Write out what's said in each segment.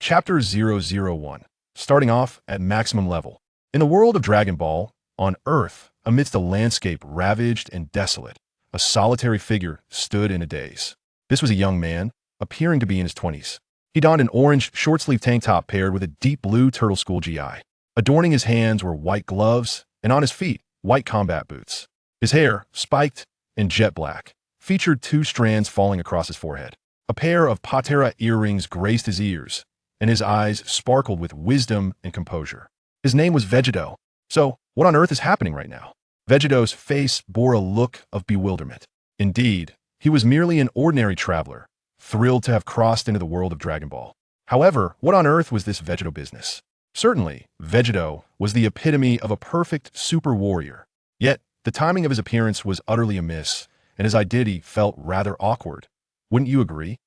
Chapter 001, starting off at maximum level. In the world of Dragon Ball, on Earth, amidst a landscape ravaged and desolate, a solitary figure stood in a daze. This was a young man, appearing to be in his 20s. He donned an orange short-sleeved tank top paired with a deep blue turtle school GI. Adorning his hands were white gloves, and on his feet, white combat boots. His hair, spiked and jet black, featured two strands falling across his forehead. A pair of patera earrings graced his ears, and his eyes sparkled with wisdom and composure. His name was Vegito. So, what on earth is happening right now? Vegito's face bore a look of bewilderment. Indeed, he was merely an ordinary traveler, thrilled to have crossed into the world of Dragon Ball. However, what on earth was this Vegito business? Certainly, Vegito was the epitome of a perfect super warrior. Yet, the timing of his appearance was utterly amiss, and his identity felt rather awkward. Wouldn't you agree?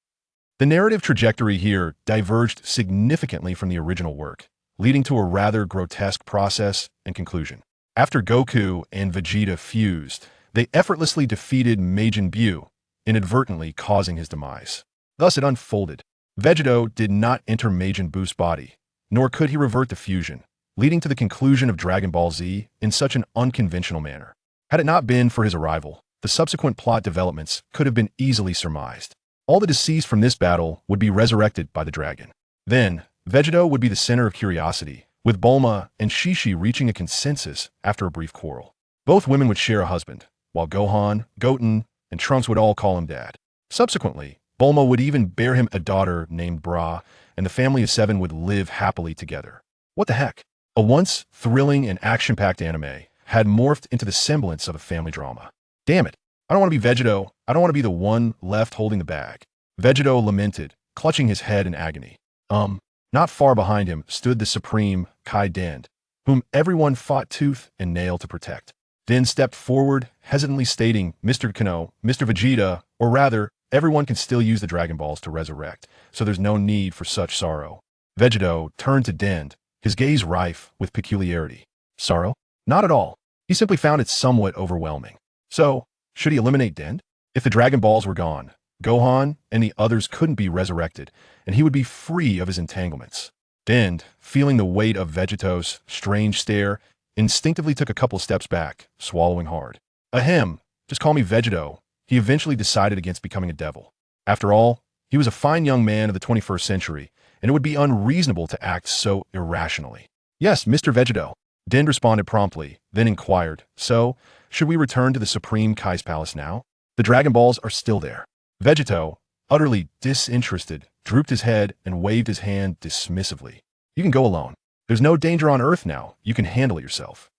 The narrative trajectory here diverged significantly from the original work, leading to a rather grotesque process and conclusion. After Goku and Vegeta fused, they effortlessly defeated Majin Buu, inadvertently causing his demise. Thus it unfolded. Vegito did not enter Majin Buu's body, nor could he revert the fusion, leading to the conclusion of Dragon Ball Z in such an unconventional manner. Had it not been for his arrival, the subsequent plot developments could have been easily surmised. All the deceased from this battle would be resurrected by the dragon. Then, Vegito would be the center of curiosity, with Bulma and Shishi reaching a consensus after a brief quarrel. Both women would share a husband, while Gohan, Goten, and Trunks would all call him Dad. Subsequently, Bulma would even bear him a daughter named Bra, and the family of 7 would live happily together. What the heck? A once thrilling and action-packed anime had morphed into the semblance of a family drama. Damn it. I don't want to be Vegito. I don't want to be the one left holding the bag. Vegito lamented, clutching his head in agony. Not far behind him stood the supreme Kai Dend, whom everyone fought tooth and nail to protect. Dend stepped forward, hesitantly stating, Mr. Kano, Mr. Vegeta, or rather, everyone can still use the Dragon Balls to resurrect, so there's no need for such sorrow. Vegito turned to Dend, his gaze rife with peculiarity. Sorrow? Not at all. He simply found it somewhat overwhelming. So, should he eliminate Dend? If the Dragon Balls were gone, Gohan and the others couldn't be resurrected, and he would be free of his entanglements. Dend, feeling the weight of Vegito's strange stare, instinctively took a couple steps back, swallowing hard. Ahem, just call me Vegito. He eventually decided against becoming a devil. After all, he was a fine young man of the 21st century, and it would be unreasonable to act so irrationally. Yes, Mr. Vegito. Dend responded promptly, then inquired, So, should we return to the Supreme Kai's palace now? The Dragon Balls are still there. Vegito, utterly disinterested, drooped his head and waved his hand dismissively. You can go alone. There's no danger on Earth now. You can handle it yourself.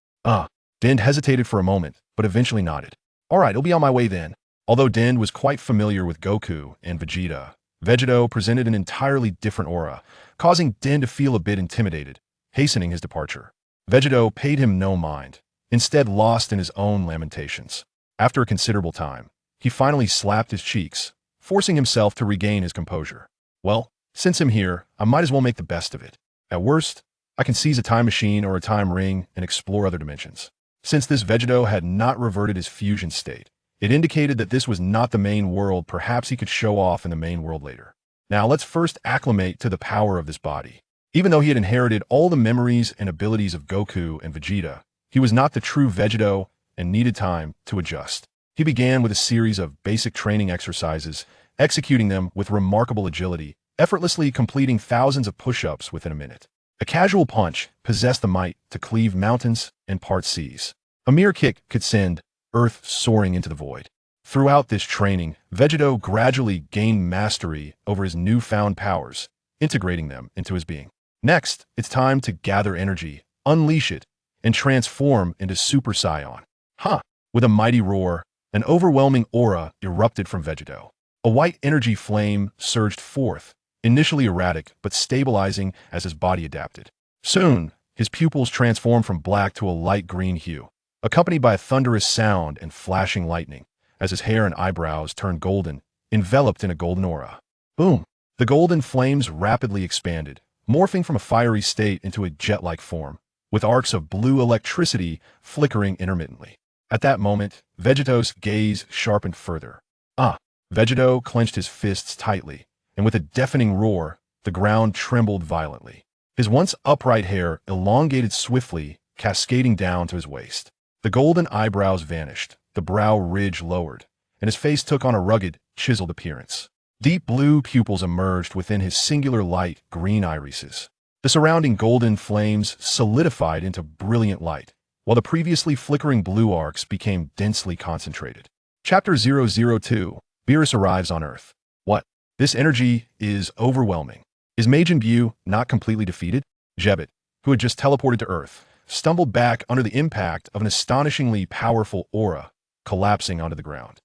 Dend hesitated for a moment, but eventually nodded. All right, I'll be on my way then. Although Dend was quite familiar with Goku and Vegeta, Vegito presented an entirely different aura, causing Dend to feel a bit intimidated, hastening his departure. Vegito paid him no mind, instead lost in his own lamentations. After a considerable time, he finally slapped his cheeks, forcing himself to regain his composure. Well, since I'm here, I might as well make the best of it. At worst, I can seize a time machine or a time ring and explore other dimensions. Since this Vegito had not reverted his fusion state, it indicated that this was not the main world. Perhaps he could show off in the main world later. Now let's first acclimate to the power of this body. Even though he had inherited all the memories and abilities of Goku and Vegeta, he was not the true Vegito and needed time to adjust. He began with a series of basic training exercises, executing them with remarkable agility, effortlessly completing thousands of push-ups within a minute. A casual punch possessed the might to cleave mountains and part seas. A mere kick could send Earth soaring into the void. Throughout this training, Vegito gradually gained mastery over his newfound powers, integrating them into his being. Next, it's time to gather energy, unleash it, and transform into Super Saiyan. With a mighty roar, an overwhelming aura erupted from Vegito. A white energy flame surged forth, initially erratic but stabilizing as his body adapted. Soon, his pupils transformed from black to a light green hue, accompanied by a thunderous sound and flashing lightning, as his hair and eyebrows turned golden, enveloped in a golden aura. Boom! The golden flames rapidly expanded, morphing from a fiery state into a jet-like form, with arcs of blue electricity flickering intermittently. At that moment, Vegito's gaze sharpened further. Vegito clenched his fists tightly, and with a deafening roar, The ground trembled violently. His once upright hair elongated swiftly, cascading down to his waist. The golden eyebrows vanished, the brow ridge lowered, and his face took on a rugged, chiseled appearance. Deep blue pupils emerged within his singular light green irises. The surrounding golden flames solidified into brilliant light, while the previously flickering blue arcs became densely concentrated. Chapter 002. Beerus arrives on Earth. What? This energy is overwhelming. Is Majin Buu not completely defeated? Jebbet, who had just teleported to Earth, stumbled back under the impact of an astonishingly powerful aura, collapsing onto the ground.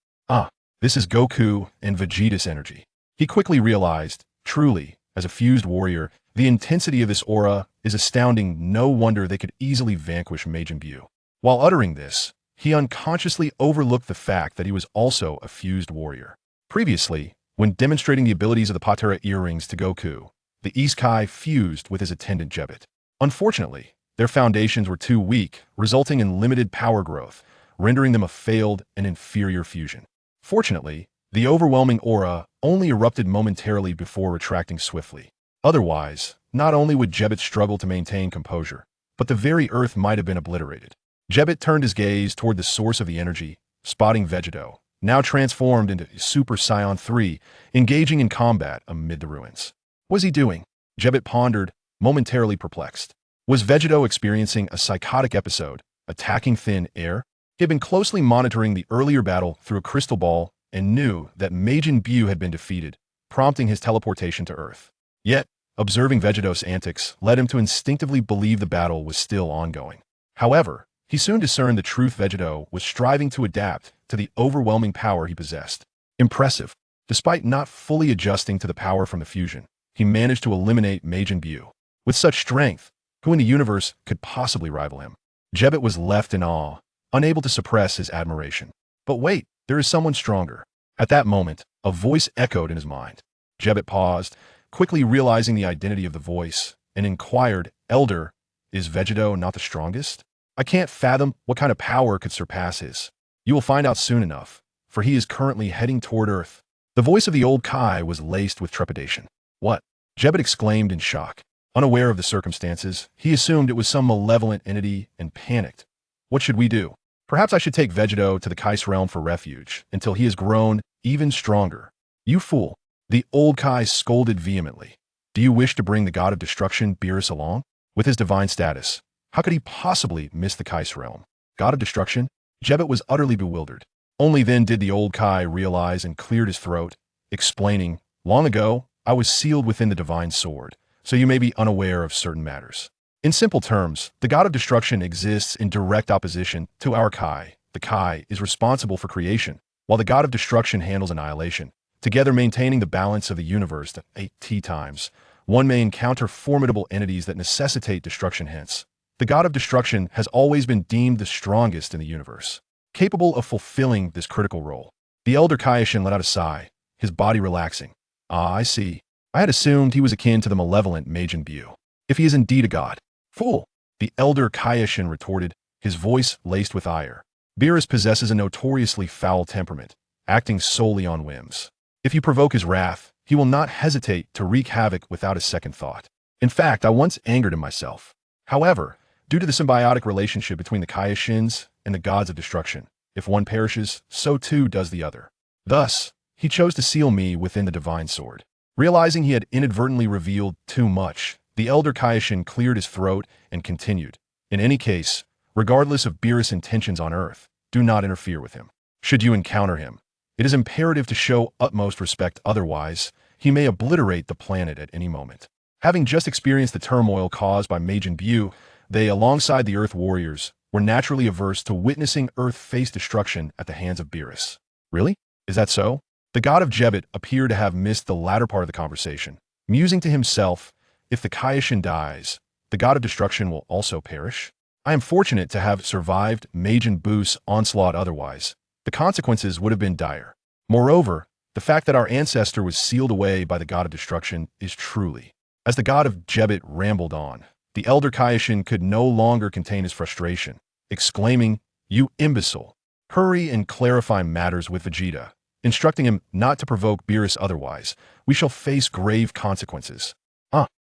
This is Goku and Vegeta's energy. He quickly realized, truly, as a fused warrior, the intensity of this aura is astounding. No wonder they could easily vanquish Majin Buu. While uttering this, he unconsciously overlooked the fact that he was also a fused warrior. Previously, when demonstrating the abilities of the Patera earrings to Goku, the Isekai fused with his attendant Jebbet. Unfortunately, their foundations were too weak, resulting in limited power growth, rendering them a failed and inferior fusion. Fortunately, the overwhelming aura only erupted momentarily before retracting swiftly. Otherwise, not only would Jebbet struggle to maintain composure, but the very Earth might have been obliterated. Jebbet turned his gaze toward the source of the energy, spotting Vegito, now transformed into Super Saiyan 3, engaging in combat amid the ruins. What was he doing? Jebbet pondered, momentarily perplexed. Was Vegito experiencing a psychotic episode, attacking thin air? He had been closely monitoring the earlier battle through a crystal ball and knew that Majin Buu had been defeated, prompting his teleportation to Earth. Yet, observing Vegito's antics led him to instinctively believe the battle was still ongoing. However, he soon discerned the truth. Vegito was striving to adapt to the overwhelming power he possessed. Impressive. Despite not fully adjusting to the power from the fusion, he managed to eliminate Majin Buu. With such strength, who in the universe could possibly rival him? Jebbet was left in awe, unable to suppress his admiration. But wait, there is someone stronger. At that moment, a voice echoed in his mind. Jebbet paused, quickly realizing the identity of the voice, and inquired, "Elder, is Vegito not the strongest? I can't fathom what kind of power could surpass his. You will find out soon enough, for he is currently heading toward Earth." The voice of the old Kai was laced with trepidation. What? Jebbet exclaimed in shock. Unaware of the circumstances, he assumed it was some malevolent entity and panicked. What should we do? Perhaps I should take Vegito to the Kai's realm for refuge until he has grown even stronger. You fool! The old Kai scolded vehemently. Do you wish to bring the god of destruction, Beerus, along? With his divine status, how could he possibly miss the Kai's realm? God of destruction? Jebbet was utterly bewildered. Only then did the old Kai realize and cleared his throat, explaining, "Long ago, I was sealed within the divine sword, so you may be unaware of certain matters. In simple terms, the god of destruction exists in direct opposition to our Kai. The Kai is responsible for creation, while the god of destruction handles annihilation. Together maintaining the balance of the universe at 8 times, one may encounter formidable entities that necessitate destruction. Hence, the god of destruction has always been deemed the strongest in the universe, capable of fulfilling this critical role." The elder Kaioshin let out a sigh, his body relaxing. I see. I had assumed he was akin to the malevolent Majin Buu. If he is indeed a god. Fool! The elder Kaioshin retorted, his voice laced with ire. Beerus possesses a notoriously foul temperament, acting solely on whims. If you provoke his wrath, he will not hesitate to wreak havoc without a second thought. In fact, I once angered him myself. However, due to the symbiotic relationship between the Kaioshins and the gods of destruction, if one perishes, so too does the other. Thus, he chose to seal me within the divine sword. Realizing he had inadvertently revealed too much, the elder Kaioshin cleared his throat and continued. In any case, regardless of Beerus' intentions on Earth, do not interfere with him. Should you encounter him, it is imperative to show utmost respect, otherwise, he may obliterate the planet at any moment. Having just experienced the turmoil caused by Majin Buu, they, alongside the Earth warriors, were naturally averse to witnessing Earth face destruction at the hands of Beerus. Really? Is that so? The god of Jebbet appeared to have missed the latter part of the conversation, musing to himself, if the Kaioshin dies, the god of destruction will also perish? I am fortunate to have survived Majin Buu's onslaught, otherwise, the consequences would have been dire. Moreover, the fact that our ancestor was sealed away by the god of destruction is truly. As the god of Jebbet rambled on, the elder Kaioshin could no longer contain his frustration, exclaiming, "You imbecile! Hurry and clarify matters with Vegeta," instructing him not to provoke Beerus, otherwise, we shall face grave consequences.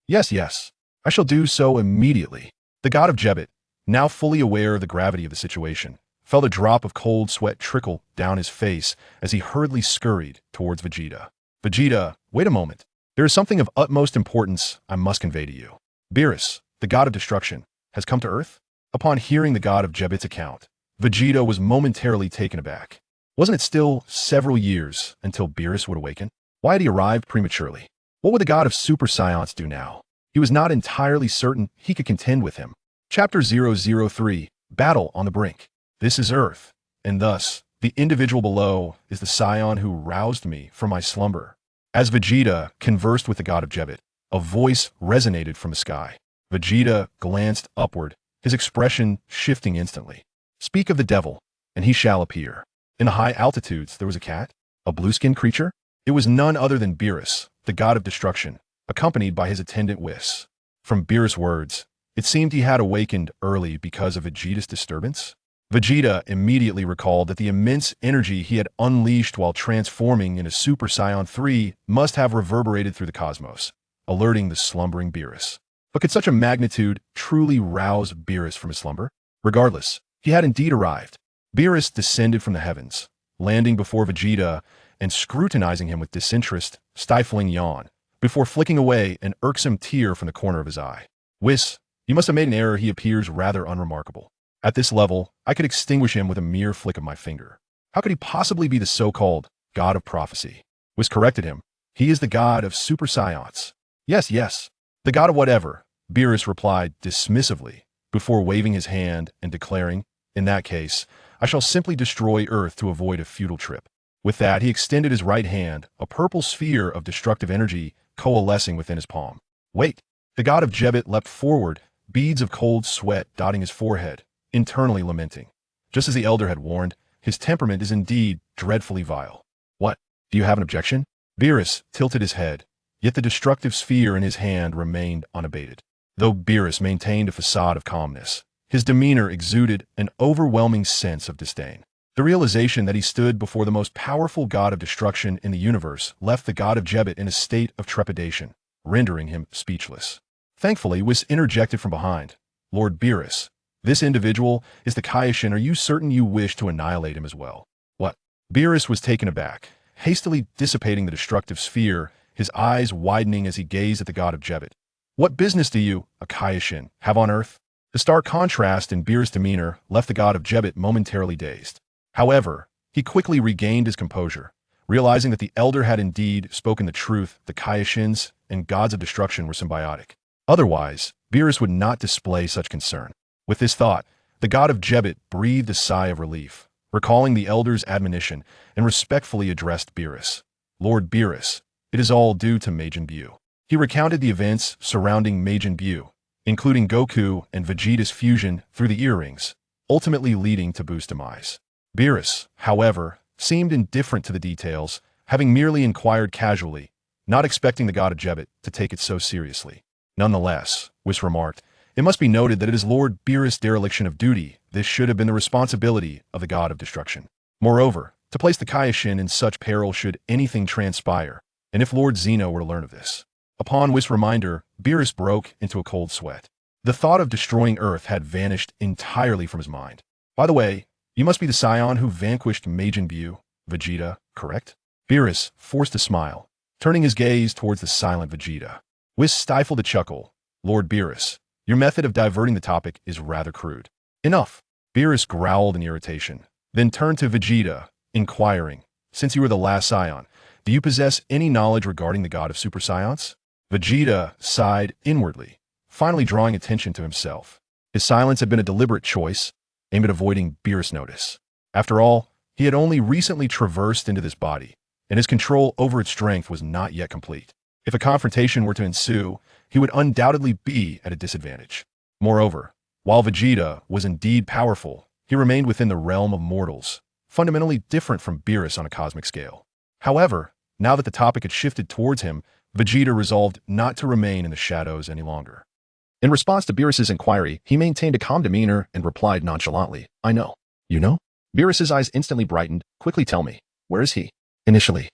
Yes, yes. I shall do so immediately. The god of Jebet, now fully aware of the gravity of the situation, felt a drop of cold sweat trickle down his face as he hurriedly scurried towards Vegeta. Vegeta, wait a moment. There is something of utmost importance I must convey to you. Beerus, the god of destruction, has come to Earth? Upon hearing the god of Jebet's account, Vegeta was momentarily taken aback. Wasn't it still several years until Beerus would awaken? Why had he arrived prematurely? What would the god of Super Saiyan do now? He was not entirely certain he could contend with him. Chapter 003, Battle on the Brink. This is Earth, and thus, the individual below is the Saiyan who roused me from my slumber. As Vegeta conversed with the god of Jebet, a voice resonated from the sky. Vegeta glanced upward, his expression shifting instantly. Speak of the devil, and he shall appear. In the high altitudes there was a cat, a blue-skinned creature. It was none other than Beerus, the god of destruction, accompanied by his attendant Whis. From Beerus' words, it seemed he had awakened early because of Vegeta's disturbance. Vegeta immediately recalled that the immense energy he had unleashed while transforming into Super Saiyan 3 must have reverberated through the cosmos, alerting the slumbering Beerus. But could such a magnitude truly rouse Beerus from his slumber? Regardless, he had indeed arrived. Beerus descended from the heavens, landing before Vegeta and scrutinizing him with disinterest, stifling yawn, before flicking away an irksome tear from the corner of his eye. Whis, you must have made an error. He appears rather unremarkable. At this level, I could extinguish him with a mere flick of my finger. How could he possibly be the so-called god of prophecy? Whis corrected him. He is the god of Super Saiyans. Yes, yes, the god of whatever, Beerus replied dismissively, before waving his hand and declaring, in that case, I shall simply destroy Earth to avoid a futile trip. With that, he extended his right hand, a purple sphere of destructive energy coalescing within his palm. Wait! The god of Jebet leapt forward, beads of cold sweat dotting his forehead, internally lamenting. Just as the elder had warned, his temperament is indeed dreadfully vile. What? Do you have an objection? Beerus tilted his head, yet the destructive sphere in his hand remained unabated. Though Beerus maintained a facade of calmness, his demeanor exuded an overwhelming sense of disdain. The realization that he stood before the most powerful god of destruction in the universe left the god of Jebet in a state of trepidation, rendering him speechless. Thankfully, Whis interjected from behind. Lord Beerus, this individual is the Kaioshin. Are you certain you wish to annihilate him as well? What? Beerus was taken aback, hastily dissipating the destructive sphere, his eyes widening as he gazed at the god of Jebet. What business do you, a Kaioshin, have on Earth? The stark contrast in Beerus' demeanor left the god of Jebet momentarily dazed. However, he quickly regained his composure, realizing that the elder had indeed spoken the truth. The Kaioshins and gods of destruction were symbiotic. Otherwise, Beerus would not display such concern. With this thought, the god of Jebet breathed a sigh of relief, recalling the elder's admonition, and respectfully addressed Beerus. Lord Beerus, it is all due to Majin Buu. He recounted the events surrounding Majin Buu, including Goku and Vegeta's fusion through the earrings, ultimately leading to Buu's demise. Beerus, however, seemed indifferent to the details, having merely inquired casually, not expecting the god of Jebet to take it so seriously. Nonetheless, Whis remarked, it must be noted that it is Lord Beerus' dereliction of duty. This should have been the responsibility of the god of destruction. Moreover, to place the Kaioshin in such peril should anything transpire, and if Lord Zeno were to learn of this. Upon Whis' reminder, Beerus broke into a cold sweat. The thought of destroying Earth had vanished entirely from his mind. By the way, you must be the Saiyan who vanquished Majin Buu, Vegeta, correct? Beerus forced a smile, turning his gaze towards the silent Vegeta. Whis stifled a chuckle. Lord Beerus, your method of diverting the topic is rather crude. Enough. Beerus growled in irritation, then turned to Vegeta, inquiring, since you were the last Saiyan, do you possess any knowledge regarding the god of Super Saiyans? Vegeta sighed inwardly, finally drawing attention to himself. His silence had been a deliberate choice, aimed at avoiding Beerus' notice. After all, he had only recently traversed into this body, and his control over its strength was not yet complete. If a confrontation were to ensue, he would undoubtedly be at a disadvantage. Moreover, while Vegeta was indeed powerful, he remained within the realm of mortals, fundamentally different from Beerus on a cosmic scale. However, now that the topic had shifted towards him, Vegeta resolved not to remain in the shadows any longer. In response to Beerus' inquiry, he maintained a calm demeanor and replied nonchalantly, I know. You know? Beerus' eyes instantly brightened. Quickly tell me, where is he? Initially,